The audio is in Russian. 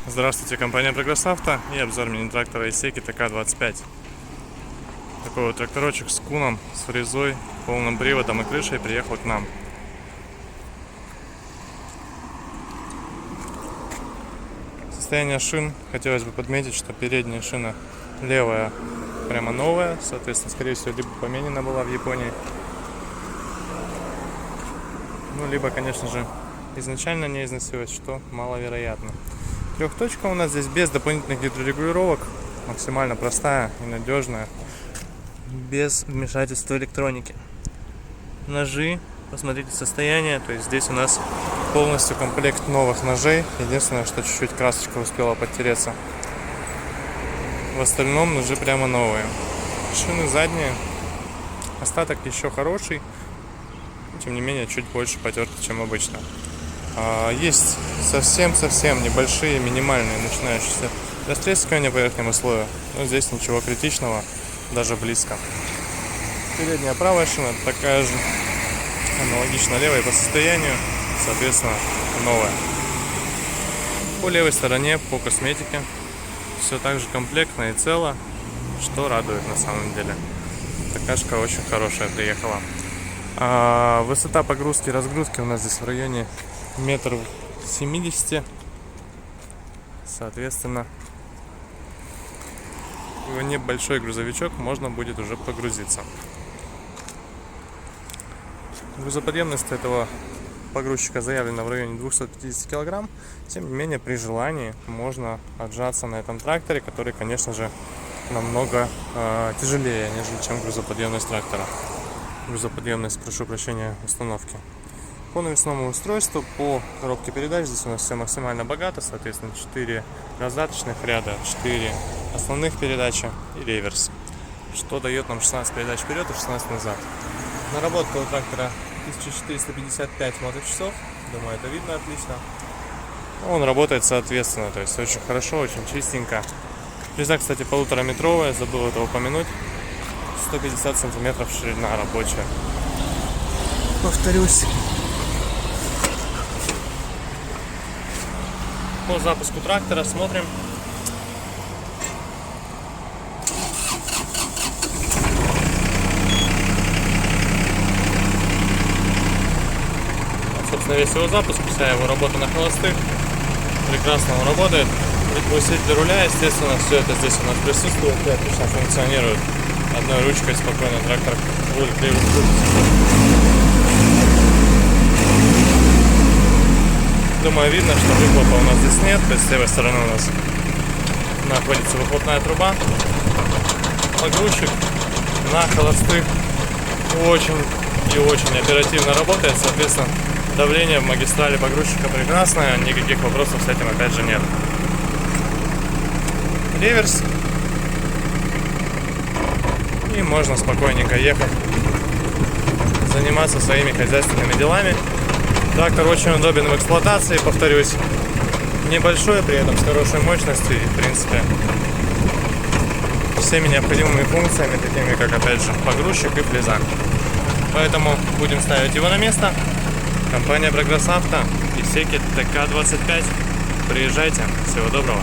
Здравствуйте, компания Прогресс Авто и обзор мини-трактора Исеки ТК-25. Такой вот тракторочек с куном, с фрезой, полным приводом и крышей приехал к нам. Состояние шин. Хотелось бы подметить, что передняя шина левая прямо новая, соответственно, скорее всего, либо поменена была в Японии, либо, конечно же, изначально не износилась, что маловероятно. Трехточка у нас здесь без дополнительных гидрорегулировок, максимально простая и надежная, без вмешательства электроники. Ножи, посмотрите состояние, то есть здесь у нас полностью комплект новых ножей, единственное, что чуть-чуть красочка успела подтереться. В остальном ножи прямо новые. Шины задние, остаток еще хороший, тем не менее чуть больше потертый, чем обычно. Есть совсем небольшие, минимальные начинающиеся растрескивания по верхнему слою, но здесь ничего критичного, даже близко. Передняя правая шина такая же, аналогично левой по состоянию, соответственно новая. По левой стороне, по косметике, все так же комплектно и цело, что радует на самом деле. Такашка очень хорошая приехала. Высота погрузки и разгрузки у нас здесь в районе 1,70 м. Соответственно, в небольшой грузовичок можно будет уже погрузиться. Грузоподъемность этого погрузчика заявлена в районе 250 кг. Тем не менее, при желании можно отжаться на этом тракторе, который, конечно же, намного тяжелее, нежели чем грузоподъемность трактора. Грузоподъемность, прошу прощения, установки. По навесному устройству, по коробке передач здесь у нас все максимально богато, соответственно 4 раздаточных ряда, 4 основных передачи и реверс, что дает нам 16 передач вперед и 16 назад. Наработка у трактора 1455 моточасов, думаю, это видно отлично. Он работает соответственно, то есть очень хорошо, очень чистенько. Фреза, кстати, 1,5-метровая, забыл это упомянуть, 150 сантиметров ширина рабочая. Повторюсь. По запуску трактора смотрим. Собственно, весь его запуск, вся его работа на холостых. Прекрасно он работает. Усилитель руля, естественно, все это здесь у нас присутствует и отлично функционирует. Одной ручкой спокойно трактор рулит левым. Думаю, видно, что выхлопа у нас здесь нет, то есть с левой стороны у нас находится выхлопная труба. Погрузчик на холостых очень и очень оперативно работает, соответственно давление в магистрали погрузчика прекрасное, никаких вопросов с этим опять же нет. Реверс. И можно спокойненько ехать, заниматься своими хозяйственными делами. Трактор очень удобен в эксплуатации, повторюсь, небольшой, при этом с хорошей мощностью и, в принципе, всеми необходимыми функциями, такими как, опять же, погрузчик и фреза. Поэтому будем ставить его на место. Компания Прогресс Авто, Исеки ТК-25. Приезжайте. Всего доброго.